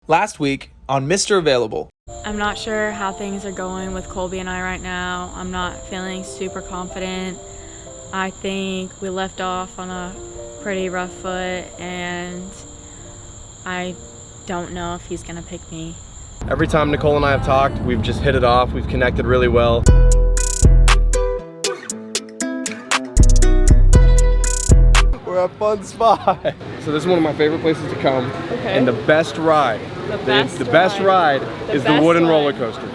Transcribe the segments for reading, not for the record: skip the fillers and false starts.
Last week on Mr. Available. I'm not sure how things are going with Colby and I right now. I'm not feeling super confident. I think we left off on a pretty rough foot, and I don't know if he's gonna pick me. Every time Nicole and I have talked, we've just hit it off. We've connected really well. We're at a fun spot. So this is one of my favorite places to come. Okay. And the best ride, the best ride is the wooden roller coaster.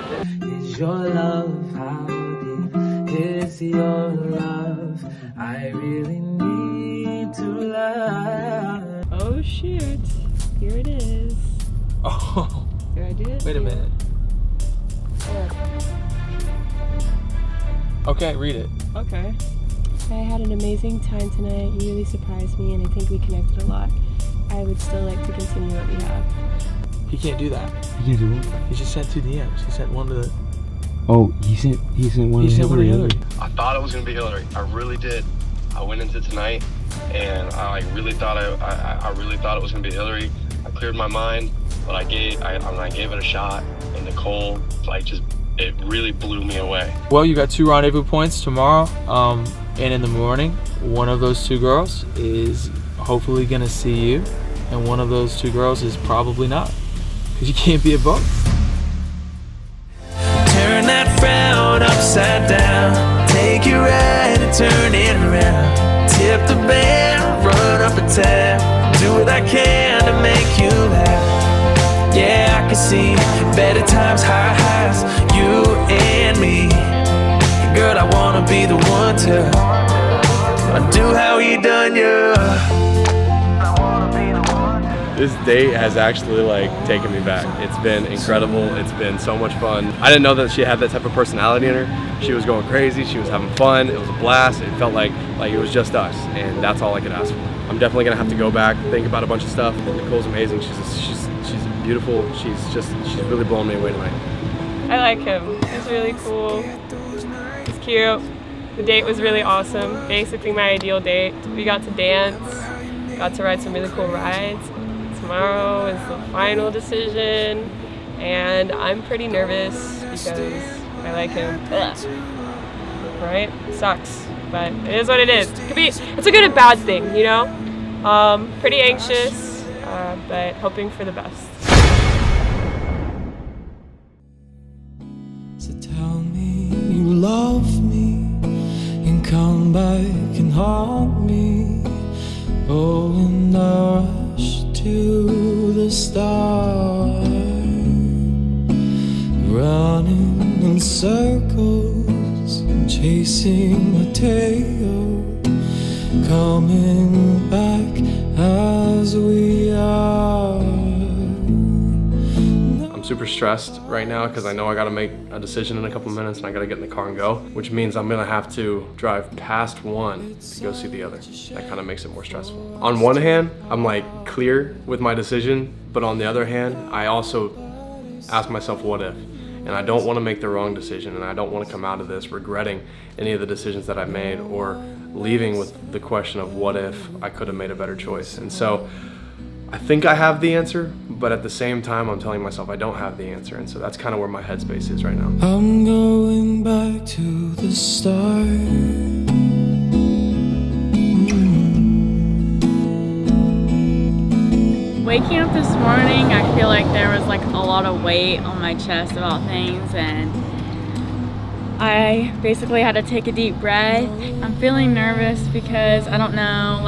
Is your love how deep is your love? I really need to love. Oh shoot, here it is. Oh, Here I did. wait a minute. Okay, read it. Okay. I had an amazing time tonight. You really surprised me, and I think we connected a lot. I would still like to continue what we have. He can't do that. You can do what? He just sent 2 DMs. He sent one to the... Oh, he sent one to Hillary. I thought it was gonna be Hillary. I really did. I went into tonight and I really thought I really thought it was gonna be Hillary. I cleared my mind, but I gave it a shot, and Nicole, it really blew me away. Well, you got 2 rendezvous points tomorrow, and in the morning. One of those 2 girls is hopefully gonna see you, and one of those 2 girls is probably not, because you can't be at both. Turn that frown upside down. Take your ride and turn it around. Tip the band, run up a tab. Do what I can to make you laugh. Yeah, I can see better times, high highs, you and me. Girl, I wanna be the one to undo how you done you. This date has actually taken me back. It's been incredible. It's been so much fun. I didn't know that she had that type of personality in her. She was going crazy. She was having fun. It was a blast. It felt like it was just us, and that's all I could ask for. I'm definitely gonna have to go back, think about a bunch of stuff. Nicole's amazing. She's beautiful. She's really blowing me away tonight. I like him. He's really cool. He's cute. The date was really awesome. Basically my ideal date. We got to dance, got to ride some really cool rides. Tomorrow is the final decision, and I'm pretty nervous because I like him. Ugh. Right? Sucks, but it is what it is. It's a good and bad thing, you know? Pretty anxious, but hoping for the best. So tell me you love me and come back and haunt me. Oh, and I rush to the start, running in circles, chasing my tail, coming back as we are. I'm super stressed right now because I know I gotta make a decision in a couple minutes, and I gotta get in the car and go, which means I'm gonna have to drive past one to go see the other. That kind of makes it more stressful. On one hand, I'm clear with my decision, but on the other hand, I also ask myself, what if? And I don't want to make the wrong decision, and I don't want to come out of this regretting any of the decisions that I've made, or leaving with the question of what if I could have made a better choice. And so I think I have the answer, but at the same time, I'm telling myself I don't have the answer. And so that's kind of where my headspace is right now. I'm going back to the start. Waking up this morning, I feel like there was a lot of weight on my chest about things, and I basically had to take a deep breath. I'm feeling nervous because I don't know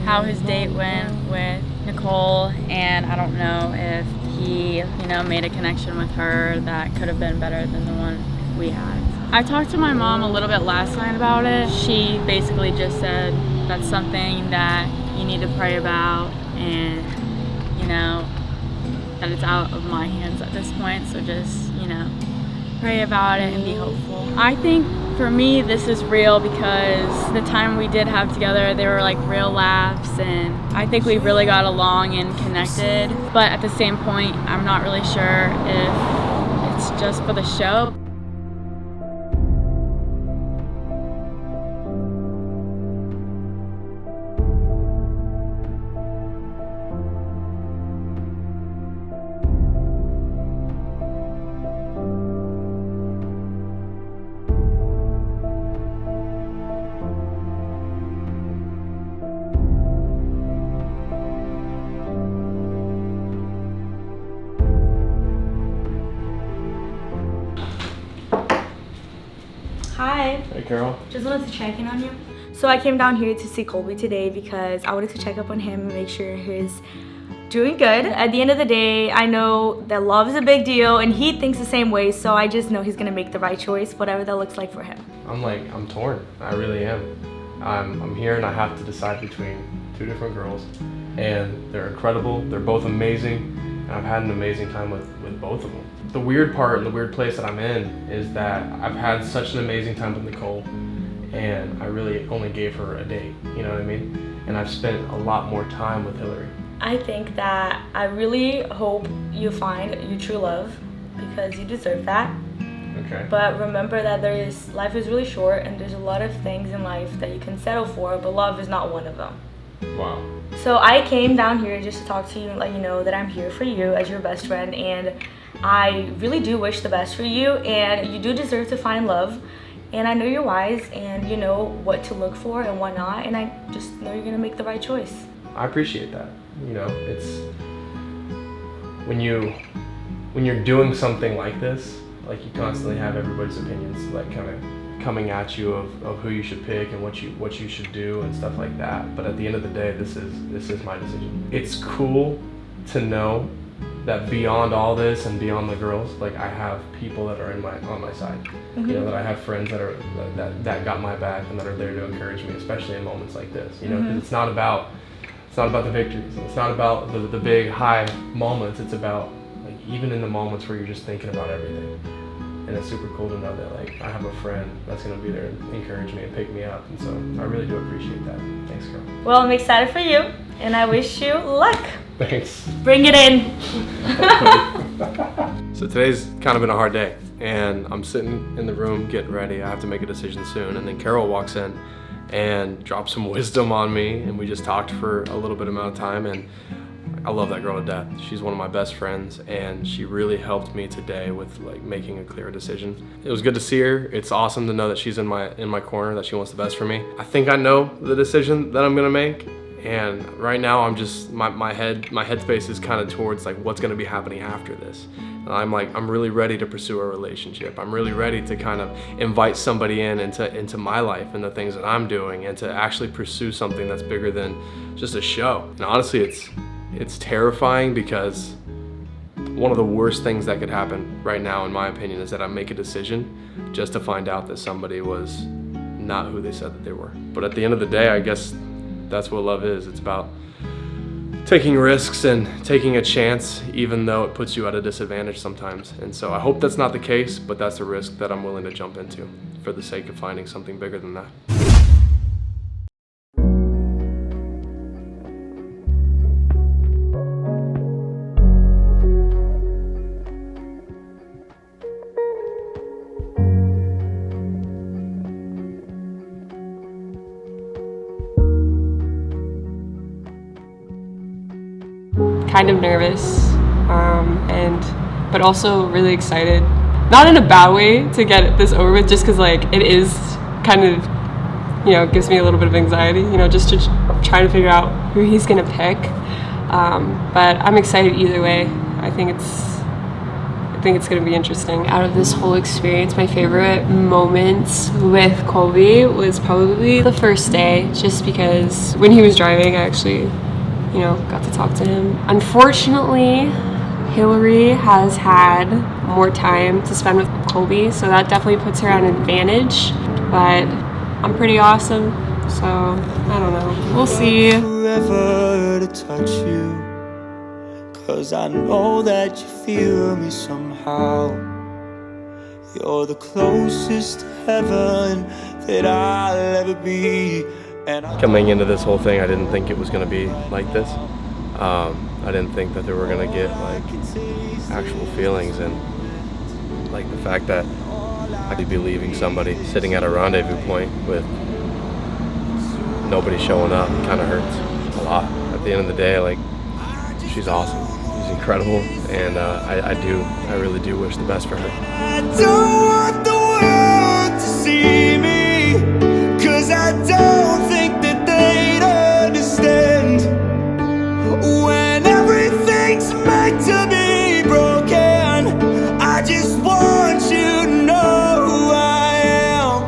how his date went with Nicole, and I don't know if he made a connection with her that could have been better than the one we had. I talked to my mom a little bit last night about it. She basically just said that's something that you need to pray about, and that it's out of my hands at this point, so just pray about it and be hopeful. I think for me this is real because the time we did have together, they were real laughs, and I think we really got along and connected, but at the same point I'm not really sure if it's just for the show. Hey, Carol. Just wanted to check in on you. So I came down here to see Colby today because I wanted to check up on him and make sure he's doing good. At the end of the day, I know that love is a big deal and he thinks the same way, so I just know he's gonna make the right choice, whatever that looks like for him. I'm torn. I really am. I'm here and I have to decide between two different girls, and they're incredible. They're both amazing, and I've had an amazing time with both of them. The weird part and the weird place that I'm in is that I've had such an amazing time with Nicole, and I really only gave her a date, you know what I mean? And I've spent a lot more time with Hillary. I think that I really hope you find your true love because you deserve that. Okay. But remember that life is really short and there's a lot of things in life that you can settle for, but love is not one of them. Wow. So I came down here just to talk to you and let you know that I'm here for you as your best friend, and I really do wish the best for you, and you do deserve to find love, and I know you're wise and you know what to look for and what not, and I just know you're gonna make the right choice. I appreciate that. You know, it's when you're doing something like this, like you constantly have everybody's opinions like kind of coming at you of who you should pick and what you should do and stuff like that. But at the end of the day, this is my decision. It's cool to know that beyond all this and beyond the girls, like I have people that are on my side. You know, that I have friends that got my back and that are there to encourage me, especially in moments like this. You know, because it's not about the victories. It's not about the big high moments. It's about like even in the moments where you're just thinking about everything. And it's super cool to know that like I have a friend that's gonna be there and encourage me and pick me up. And so I really do appreciate that. Thanks, girl. Well, I'm excited for you and I wish you luck. Thanks. Bring it in. So today's kind of been a hard day, and I'm sitting in the room getting ready. I have to make a decision soon, and then Carol walks in and drops some wisdom on me, and we just talked for a little bit amount of time, and I love that girl to death. She's one of my best friends, and she really helped me today with like making a clear decision. It was good to see her. It's awesome to know that she's in my corner, that she wants the best for me. I think I know the decision that I'm gonna make. And right now I'm just, my headspace is kind of towards like what's gonna be happening after this. And I'm really ready to pursue a relationship. I'm really ready to kind of invite somebody into my life and the things that I'm doing, and to actually pursue something that's bigger than just a show. And honestly, it's terrifying because one of the worst things that could happen right now, in my opinion, is that I make a decision just to find out that somebody was not who they said that they were. But at the end of the day, I guess that's what love is. It's about taking risks and taking a chance, even though it puts you at a disadvantage sometimes. And so I hope that's not the case, but that's a risk that I'm willing to jump into for the sake of finding something bigger than that. Kind of nervous, but also really excited. Not in a bad way to get this over with, just because like it is kind of, you know, gives me a little bit of anxiety, you know, just to try to figure out who he's gonna pick. But I'm excited either way. I think it's gonna be interesting. Out of this whole experience, my favorite moments with Colby was probably the first day, just because when he was driving, I actually, you know, got to talk to him. Unfortunately, Hillary has had more time to spend with Colby, so that definitely puts her at an advantage, but I'm pretty awesome, so I don't know. We'll see. Forever to touch you, 'cause I know that you feel me somehow. You're the closest to heaven that I'll ever be. Coming into this whole thing, I didn't think it was going to be like this. I didn't think that they were going to get like actual feelings, and like the fact that I could be leaving somebody sitting at a rendezvous point with nobody showing up kind of hurts a lot. At the end of the day, like, she's awesome. She's incredible, and I really do wish the best for her. I don't want the world to see me, 'cause I don't think that they'd understand when everything's meant to be broken. I just want you to know who I am.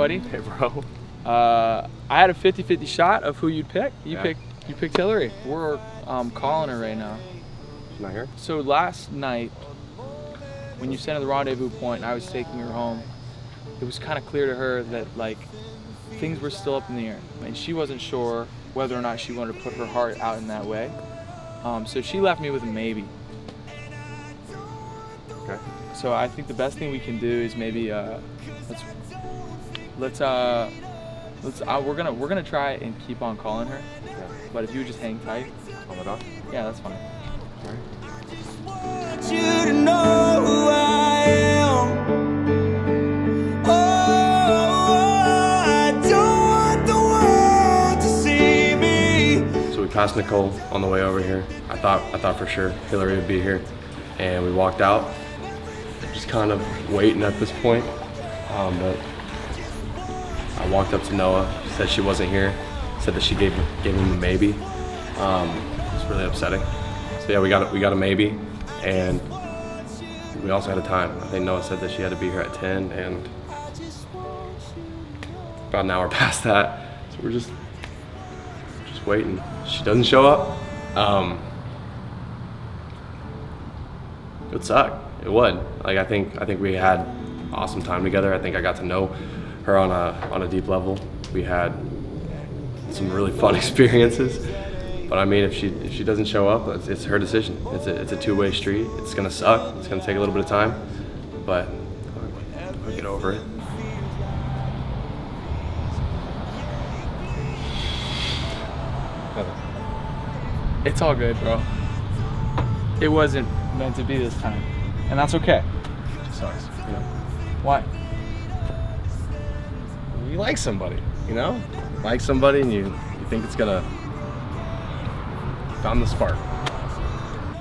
buddy. Hey, bro. I had a 50-50 shot of who you'd pick. You Yeah. picked Hillary. We're calling her right now. She's not here? So last night, when you sent her the rendezvous point and I was taking her home, it was kind of clear to her that like things were still up in the air, and she wasn't sure whether or not she wanted to put her heart out in that way. So she left me with a maybe. Okay. So I think the best thing we can do is maybe we're gonna try and keep on calling her. Yeah. But if you would just hang tight. On it off? Yeah, that's fine. All right. Want you to know who I am. Oh, I don't want the world to see me. So we passed Nicole on the way over here. I thought for sure Hillary would be here, and we walked out, just kind of waiting at this point. But I walked up to Noah. She said she wasn't here. Said that she gave him a maybe. It's really upsetting. So yeah, we got a maybe, and we also had a time. I think Noah said that she had to be here at 10, and about an hour past that. So we're just waiting. She doesn't show up. It would suck. It would. Like I think we had awesome time together. I think I got to know her on a deep level. We had some really fun experiences. But I mean, if she doesn't show up, it's her decision. It's a two-way street. It's gonna suck. It's gonna take a little bit of time, but I'll get over it. It's all good, bro. It wasn't meant to be this time, and that's okay. It just sucks, you know. Why? You like somebody, you know? You like somebody, and you think it's gonna found the spark.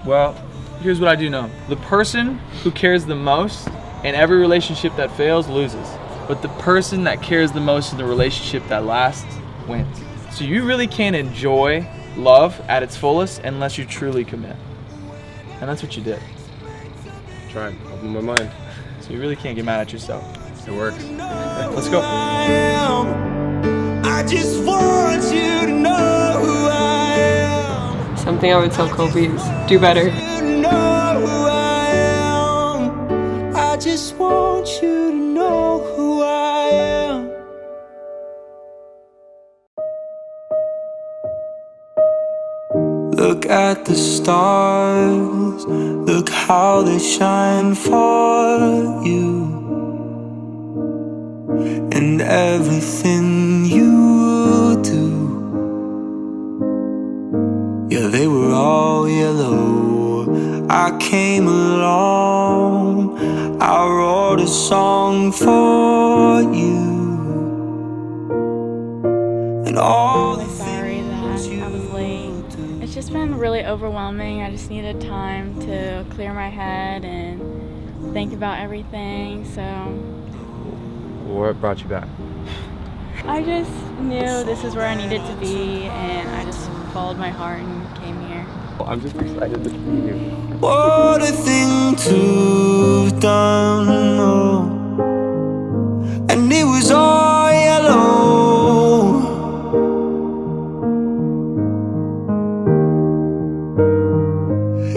Well, here's what I do know. The person who cares the most in every relationship that fails loses. But the person that cares the most in the relationship that lasts wins. So you really can't enjoy love at its fullest unless you truly commit. And that's what you did. Try and open my mind. So you really can't get mad at yourself. It works. Let's go. I just want you to know who I am. Something I would tell Kobe is do better. You know who I am. I just want you to know who I am. Look at the stars. Look how they shine for you. And everything you do, yeah, they were all yellow. I came along, I wrote a song for you. And all the Sorry that things I was late. It's just been really overwhelming. I just needed time to clear my head and think about everything, so What brought you back? I just knew this is where I needed to be, and I just followed my heart and came here. I'm just excited to see you. What a thing to have done, oh. And it was all yellow.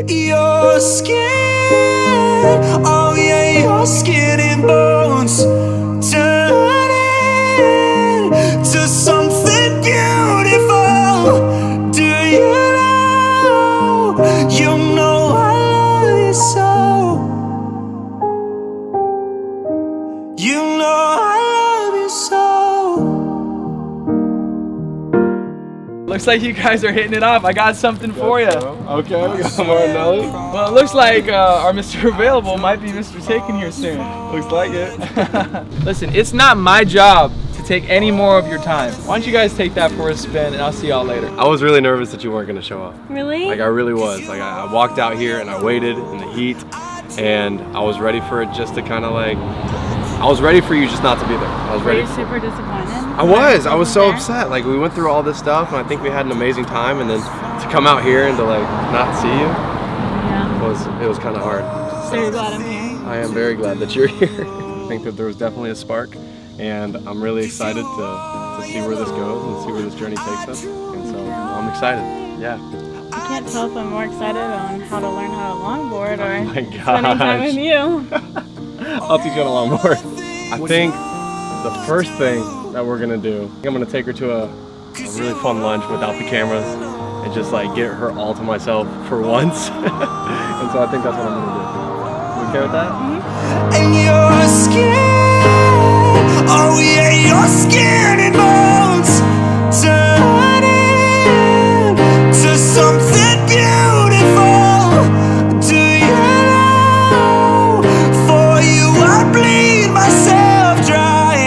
Your skin, oh yeah, your skin and bones turning to something beautiful. Do you know? You know I love you so. You know I love you so. Looks like you guys are hitting it off. I got something for you. Okay, we got more Nelly. Well, it looks like our Mr. Available might be Mr. Taken here soon. Looks like it. Listen, it's not my job to take any more of your time. Why don't you guys take that for a spin, and I'll see y'all later. I was really nervous that you weren't gonna show up. Really? Like I really was. Like I walked out here and I waited in the heat, and I was ready for it just to kind of like, I was ready for you just not to be there. I was Were ready. you super disappointed? I was so There? upset. Like we went through all this stuff, and I think we had an amazing time, and then to come out here and to like not see you Yeah. it was kind of hard. So you're glad I'm here? I am very glad that you're here. I think that there was definitely a spark, and I'm really excited to see where this goes and see where this journey takes us. And so I'm excited. Yeah. I can't tell if I'm more excited on how to learn how to longboard or my spending time with you. I'll teach you how to longboard. I think the first thing that we're gonna do, I'm gonna take her to a really fun lunch without the cameras and just like get her all to myself for once. And so I think that's what I'm gonna do. You okay with that? And your skin, oh yeah, your skin and bones turning to something beautiful. Do you know? For you I bleed myself dry.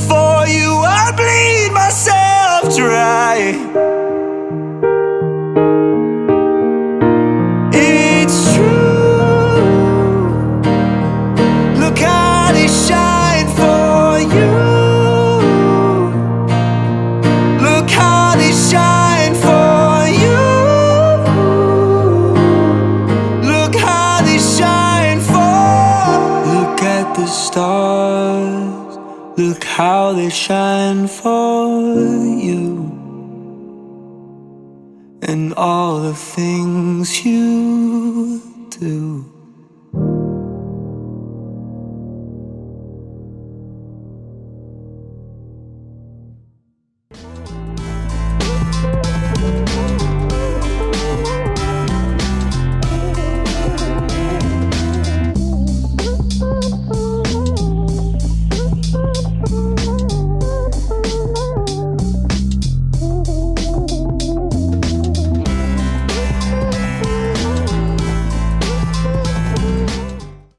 For you I bleed myself dry. It's true. Look how they shine for you. Look how they shine for you. Look how they shine for. Look at the stars. Look how they shine for you. And all the things you do.